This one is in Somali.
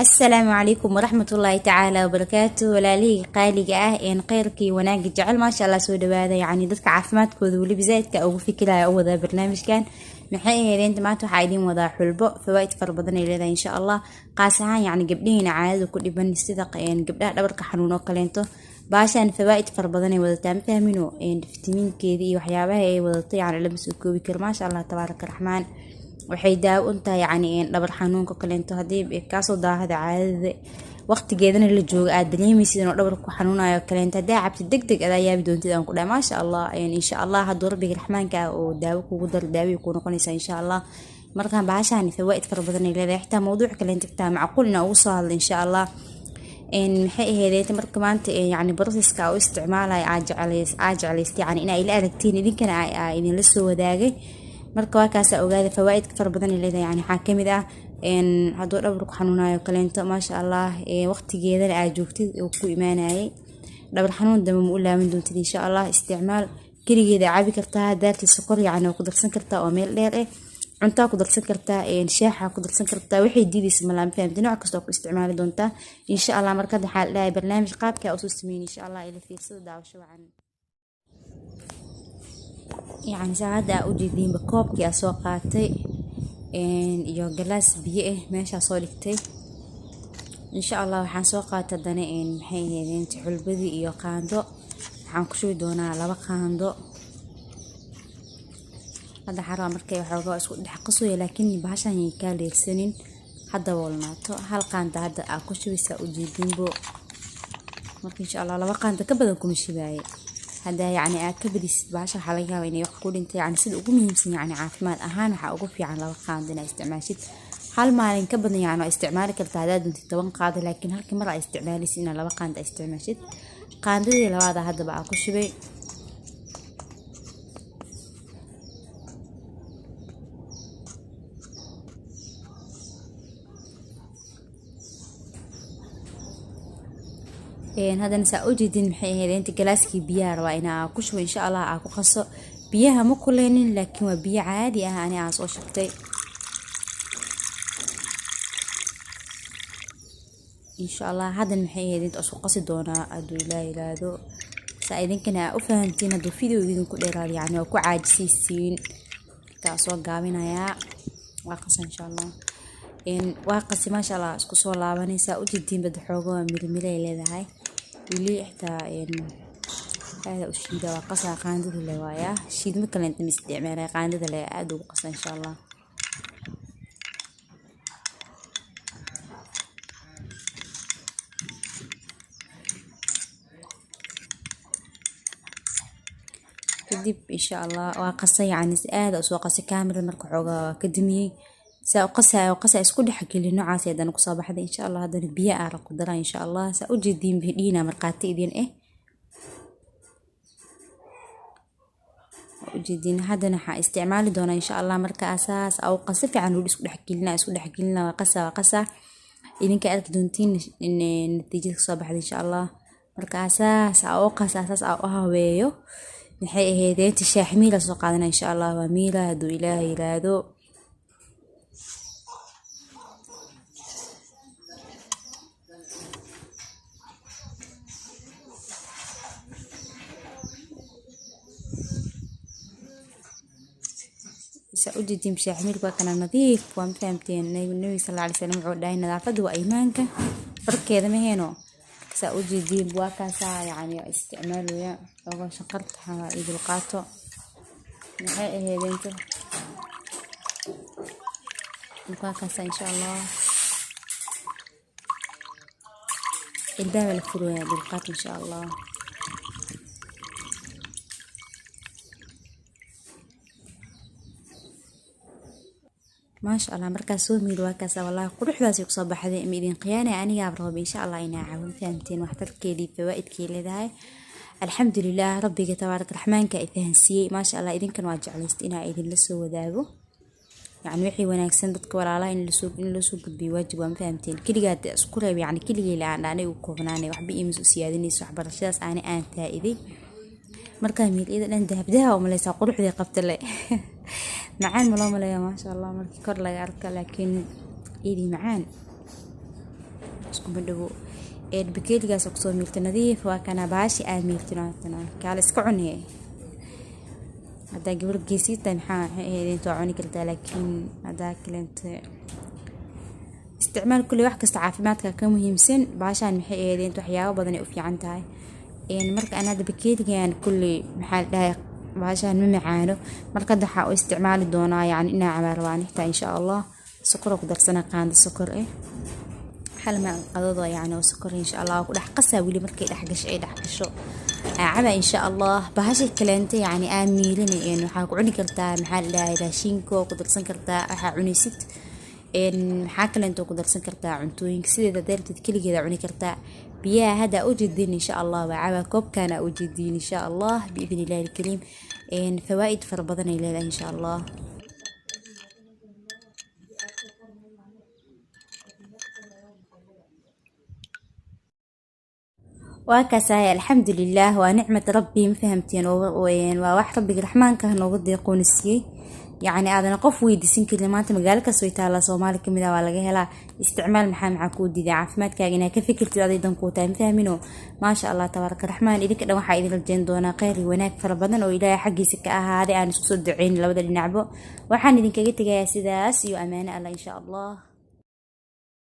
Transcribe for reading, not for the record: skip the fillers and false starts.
السلام عليكم ورحمة الله تعالى وبركاته. walaalihii qaaliga ah een khayrkii wanaagga jecel maasha Allah soo dhawaada. yani dadka caafimaadkooda wali bizaadka ugu fikiraya oo wada barnaamijkan maxay ahaydeen maanta waxa idin wada xulbo fawaid far badan ay leedahay insha Allah, qaas ahaan yani gabdhihiina caadada ku dhiban sida gabdhaha dhabarka xanuun oo kaleento baashan fawaid far badan ay wadataa fahmino fitamiinkeeda iyo waxyaabaha ay wadato yani lama soo koobi karo maasha Allah tabaaraka raxmaan. waxay daawo u tahay yani dhabar xanuunka kaleento hadii kaasoo daahada caadada waqtigeedana la joogo aad dareemaysid inuu dhabar ku xanuunayo kaleento hadaa cabti degdeg aad yaabi doontid aan ku dhahay maasha Allah. insha Allah hadduu rabbiga raxmaanka oo daawo kugu dar daawo ku noqonaysa insha Allah. markaan baashan fawaid far badan ay leedahay xitaa mowduuc kaleento xitaa macquul inaan ugu soo hadlo insha Allah. maxay ahaydeen marka maanta yani processka oo isticmaalay aad jecelaystay yani inay ila aragtiin idinkana ay idin la soo wadaagay marka waa kaas ogaada fawaid far badan leedahay yani waxa kamid ah haduu dhabar ku xanuunayo kaleento maasha Allah waqtigeedana aad joogtid oo ku iimaanayay dhabar xanuun dama u laaban doontid insha Allah. isticmaal kaligeeda caabi kartaa daadka sokor yani ku darsan kartaa oo meel dheer ah cunto ku darsan kartaa shaaha ku darsan kartaa waxay diidaysa ma laan fahamtay nooc kasta oo ku isticmaali doontaa insha Allah. marka waxa la barnaamij qaabka oo soo sameeyay insha Allah ila fiirsado daawasho wacan يعني ساعدة أوجدين بكوب كي أسوقاتي iyo galaas biyo ah meesha soo dhigtay insha Allah. waxaan soo qaatay dana maxay ahaydeen xulbadi iyo qaando waxaan ku shubi doonaa 2 qaando hada xaraa markay waxoogaa isku dhex qasoy laakiin baashan ay ka leersanin hada walnaato hal qaando hada aan ku shubisa ujeedinbo marka insha Allah 2 qaando ka badan kuma shibaayay هذا يعني أكبريس بعشر حلقة وإني يقول أنت يعني سيد أقوم يمسني يعني عافمات أهان وحأقول في عن لو قاعدنا استعماشيت حال ما ينكبر يعني استعمالك التعداد أنت طبعا قاعدة لكن هالك مرة استعمالي سنة لو قاعدة استعماشيت قاعدة لو هذا بقى كل شيء هذا نساء أوجدين محي هذين تجلاسكي بيار وأنا كشوا إن شاء الله أكو خاصة بيها مو كلين لكن وبيع عادي أنا عاصو شقتي إن شاء الله. هذا المحي هذين تأسو قصدونا أدو لا إله ذو سايدين كنا أفهمتين أدو فيديو يدون كل إرادي يعني وكو عاجسيسين تأسو قامنا يا واقص إن شاء الله واقصي ما شاء الله اسكو سو لابانيسا ujeedin bad xoogo milmilay leedahay wili xitaa hada u shiida waa qasa qaandada la waaya shiid ma kale inta isticmaalay qaandada la aad ugu qasa insha Allah. kadib insha Allah waa qasa yani aad soo qasa kaamira marka xooga kadimiyay سأقصى اسكو دحقلي نوعاس يدان كسو baxday insha Allah. hadana biyo aan ku daraa insha Allah sa u jeedin bidina marqaati idin u jeedin hadana waxa isticmaali doona insha Allah marka asaas aw qasa fiican u isku dhaxgelina waa qasa idinka arki doontiin in natiijada soo baxday insha Allah. marka asaas aw qasa asaas aw haweeyo maxay ahaydeen shaaxmiila soo qaadana insha Allah. waa miila hadu Ilaahay ilaado سأوجدين بشاحميل وكان نظيف ومفهمتين النبي صلى الله عليه وسلم عودين نظافة وإيمانك بركة هذا مهينو سأوجدين بواكاسا يعني استعماله يا لو شقرت حوائد القاطو نحقق هذا انتو بواكاسا إن شاء الله الدام الفروع بالقاطو إن شاء الله. ما شاء الله مركز سومي الواكاسة والله قروح ذاسي كصباح هذه أميدين قيانة أنا قابل إن شاء الله إنا عاون فهمتين وحتى كذي فوائد كيلي ذاي الحمد لله ربي تبارك الرحمن كإفهنسي ما شاء الله إذن كان واجع لستنا إذن لسوا ذابو يعني وحي وناكسن dadka walaalaha in la soo gudbiyo waajib waan fahamteen kaligaad isku reeb yani kaligeey la aanay u koobnaanay waxba iimis u siyaadinayso waxbarashadaas aan taa'iday marka miilida dhan dahabdaha oo malaysa quruxdii qabtay macaan ma loo maleeyo ma sha Allah markii kor laga arka laakiin idii macaan اسكو مدبو بكيلغاس كسو ميلت نظيف وكان باشي ميلتنا كال اسكو عني هذا قبل جيسيتا maxaa inta cuni kartaa laakiin hada kalent isticmaal kulli wax kasta caafimaadka ka muhiimsan baashaan maxay ahaydeen waxyaabo badan ay u fiican tahay marka aan hada bakeerigan kulli maxaa dhahay baashaan ma macaano marka waxa uu isticmaali doonaa yani inaa cabaar waan xitaa insha Allah sokor ku darsana qaando sokor hal ma qadado yani sokor insha Allah ku dhax qasaa wili markay dhax gasho عبا إن شاء الله بهاشي كلانتي يعني آميلين إنه حاكوني كرتا محل راشينكو قدر سنكرتا حاكوني ست إن حاكلانتو قدر سنكرتا عنتوين كسيدة دارت كل كذا عني كرتا بيا هذا أوجدين إن شاء الله وعبا كوب كان أوجدين إن شاء الله بإذن الله الكريم إن فوائد فربضنا إلى إن شاء الله وكسايا الحمد لله ونعمة ربي مفهمتين وواح ربي الرحمن كهنو قد يقون السي يعني هذا نقف ويدسين كلمات مقالك سويتها الله صومالي كمدا ولا لا استعمال محام عكود دي عافمات كاجنا كفكرتي هذه دنقوتا مفهمينو ما شاء الله تبارك الرحمن إذا كده waxa idin rajeen doona khayr wanaag fara badan oo Ilaahay xaqiisa ka ahaaday aan isku soo duceyn labada dhinacba waxaan idin kaga tagayaa sidaas iyo amaana Allah insha Allah